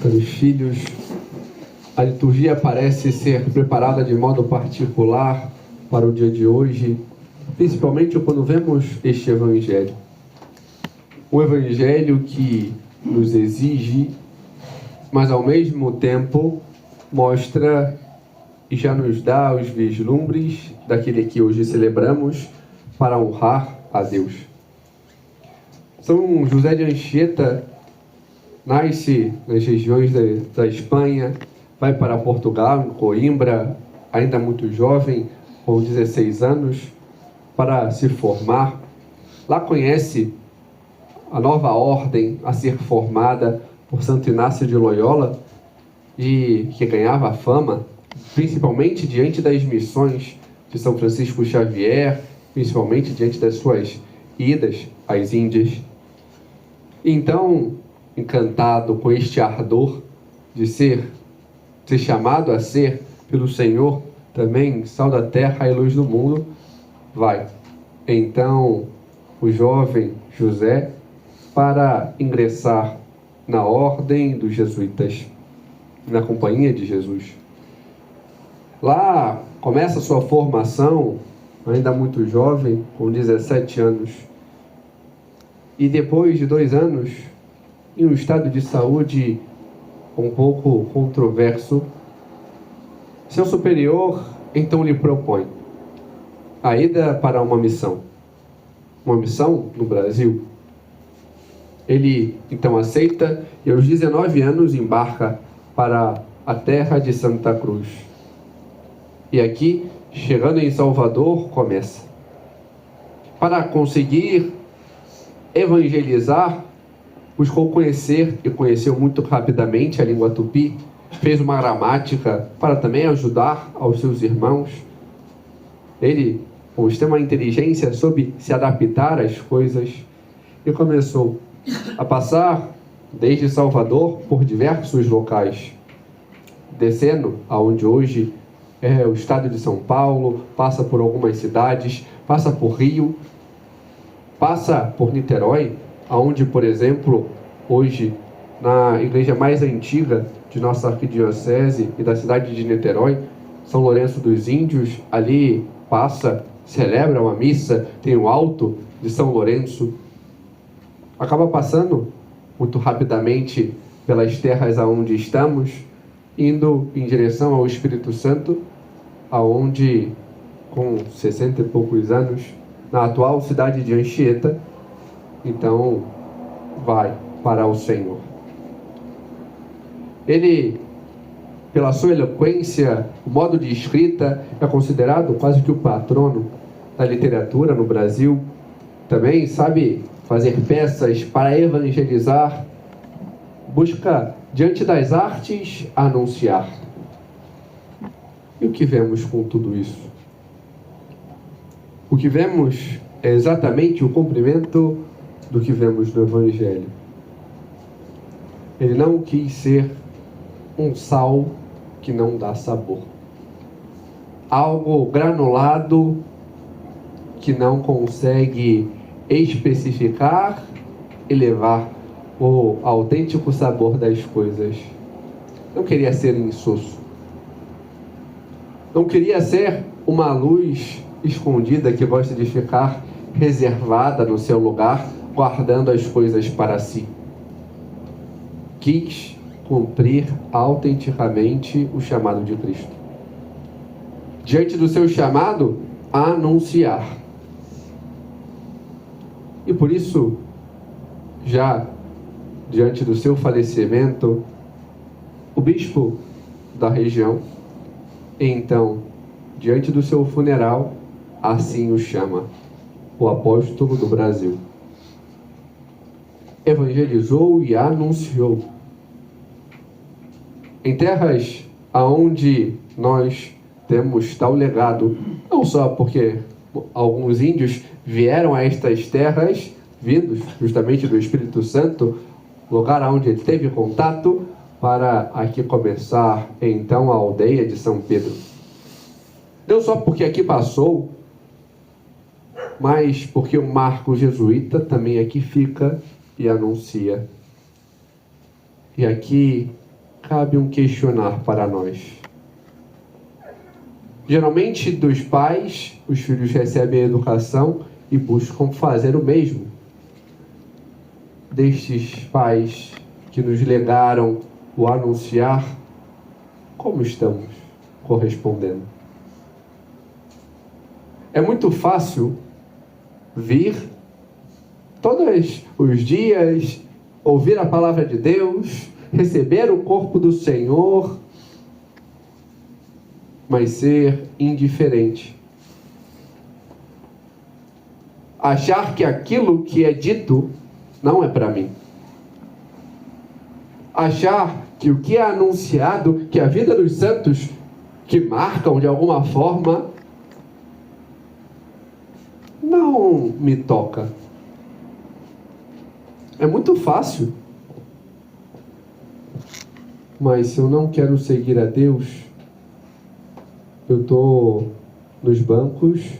Caros filhos, a liturgia parece ser preparada de modo particular para o dia de hoje, principalmente quando vemos este Evangelho. Um Evangelho que nos exige, mas ao mesmo tempo mostra e já nos dá os vislumbres daquele que hoje celebramos para honrar a Deus. São José de Anchieta nasce nas regiões da Espanha, vai para Portugal, em Coimbra, ainda muito jovem, com 16 anos, para se formar. Lá conhece a nova ordem a ser formada por Santo Inácio de Loyola, e que ganhava fama, principalmente diante das missões de São Francisco Xavier, principalmente diante das suas idas às Índias. Então, encantado com este ardor de ser chamado a ser pelo Senhor também sal da terra e luz do mundo, vai. Então, o jovem José para ingressar na ordem dos jesuítas, na companhia de Jesus. Lá começa a sua formação, ainda muito jovem, com 17 anos. E depois de 2 anos, em um estado de saúde um pouco controverso, seu superior então lhe propõe a ida para uma missão no Brasil. Ele então aceita e aos 19 anos embarca para a terra de Santa Cruz. E aqui, chegando em Salvador, começa. Para conseguir evangelizar, buscou conhecer e conheceu muito rapidamente a língua tupi, fez uma gramática para também ajudar aos seus irmãos. Ele, com extrema inteligência, soube se adaptar às coisas e começou a passar desde Salvador por diversos locais, descendo aonde hoje é o estado de São Paulo, passa por algumas cidades, passa por Rio, passa por Niterói, aonde, por exemplo, hoje, na igreja mais antiga de nossa arquidiocese e da cidade de Niterói, São Lourenço dos Índios, ali passa, celebra uma missa, tem o alto de São Lourenço. Acaba passando muito rapidamente pelas terras aonde estamos, indo em direção ao Espírito Santo, aonde, com 60 e poucos anos, na atual cidade de Anchieta, então vai para o Senhor. Ele, pela sua eloquência, o modo de escrita, é considerado quase que o patrono da literatura no Brasil. Também sabe fazer peças para evangelizar, busca, diante das artes, anunciar. E o que vemos com tudo isso? O que vemos é exatamente o cumprimento do que vemos no Evangelho. Ele não quis ser um sal que não dá sabor. Algo granulado que não consegue especificar e levar o autêntico sabor das coisas. Não queria ser insosso. Não queria ser uma luz escondida que gosta de ficar reservada no seu lugar, guardando as coisas para si. Quis cumprir autenticamente o chamado de Cristo. Diante do seu chamado, anunciar. E por isso, já diante do seu falecimento, o bispo da região, então, diante do seu funeral, assim o chama, o apóstolo do Brasil. Evangelizou e anunciou. Em terras aonde nós temos tal legado, não só porque alguns índios vieram a estas terras, vindos justamente do Espírito Santo, lugar onde ele teve contato, para aqui começar então a aldeia de São Pedro. Não só porque aqui passou, mas porque o marco jesuíta também aqui fica e anuncia. E aqui cabe um questionar para nós. Geralmente, dos pais, os filhos recebem a educação e buscam fazer o mesmo. Destes pais que nos legaram o anunciar, como estamos correspondendo? É muito fácil vir todos os dias, ouvir a palavra de Deus, receber o corpo do Senhor, mas ser indiferente. Achar que aquilo que é dito não é para mim. Achar que o que é anunciado, que a vida dos santos que marcam de alguma forma, não me toca. É muito fácil. Mas se eu não quero seguir a Deus, eu estou nos bancos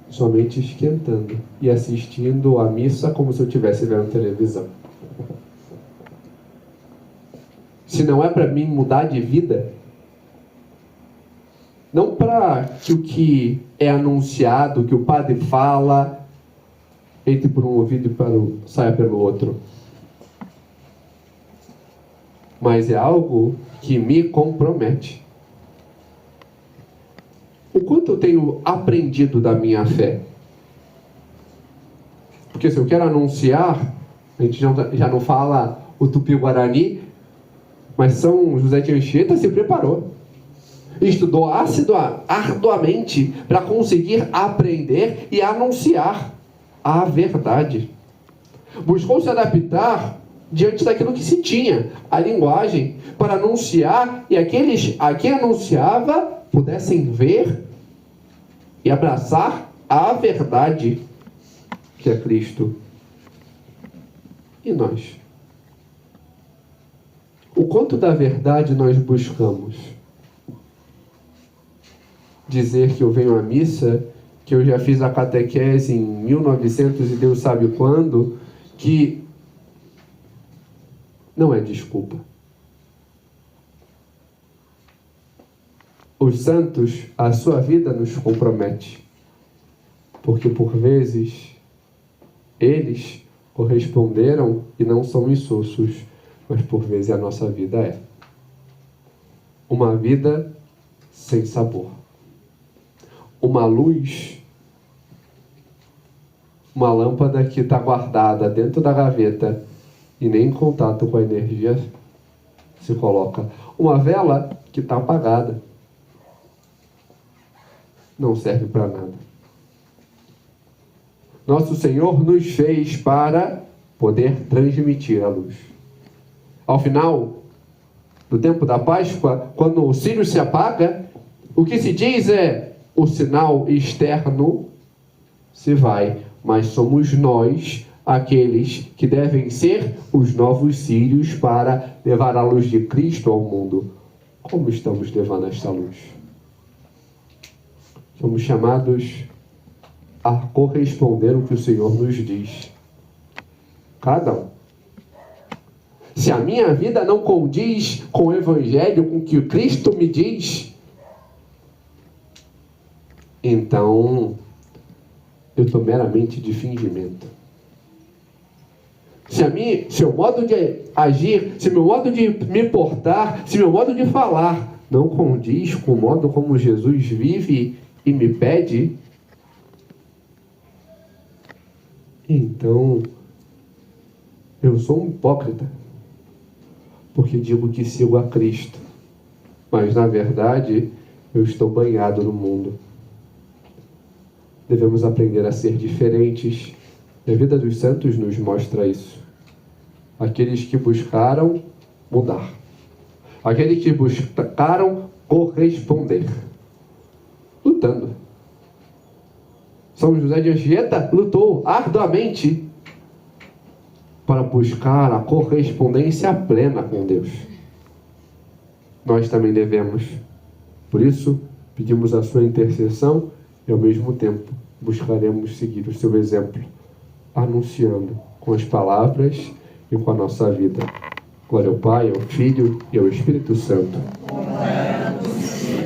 somente esquentando e assistindo a missa como se eu estivesse vendo televisão. Se não é para mim mudar de vida, não para que o que é anunciado, que o padre fala, entre por um ouvido e saia pelo outro. Mas é algo que me compromete. O quanto eu tenho aprendido da minha fé? Porque se eu quero anunciar, a gente já não fala o Tupi-Guarani, mas São José de Anchieta se preparou. Estudou arduamente para conseguir aprender e anunciar a verdade. Buscou se adaptar diante daquilo que se tinha, a linguagem, para anunciar e aqueles a quem anunciava pudessem ver e abraçar a verdade que é Cristo. E nós? O quanto da verdade nós buscamos? Dizer que eu venho à missa, que eu já fiz a catequese em 1900 e Deus sabe quando, que não é desculpa. Os santos, a sua vida nos compromete, porque por vezes eles corresponderam e não são insossos, mas por vezes a nossa vida é uma vida sem sabor. Uma luz, uma lâmpada que está guardada dentro da gaveta e nem em contato com a energia se coloca. Uma vela que está apagada. Não serve para nada. Nosso Senhor nos fez para poder transmitir a luz. Ao final do tempo da Páscoa, quando o círio se apaga, o que se diz é: o sinal externo se vai, mas somos nós aqueles que devem ser os novos círios para levar a luz de Cristo ao mundo. Como estamos levando esta luz? Somos chamados a corresponder ao que o Senhor nos diz. Cada um. Se a minha vida não condiz com o Evangelho, com o que Cristo me diz, então eu estou meramente de fingimento. Se o modo de agir, se meu modo de me portar, se meu modo de falar não condiz com o modo como Jesus vive e me pede, então eu sou um hipócrita, porque digo que sigo a Cristo, mas na verdade eu estou banhado no mundo. Devemos aprender a ser diferentes. A vida dos santos nos mostra isso. Aqueles que buscaram mudar. Aqueles que buscaram corresponder. Lutando. São José de Anchieta lutou arduamente para buscar a correspondência plena com Deus. Nós também devemos. Por isso, pedimos a sua intercessão e, ao mesmo tempo, buscaremos seguir o seu exemplo, anunciando com as palavras e com a nossa vida. Glória ao Pai, ao Filho e ao Espírito Santo. Como era no princípio,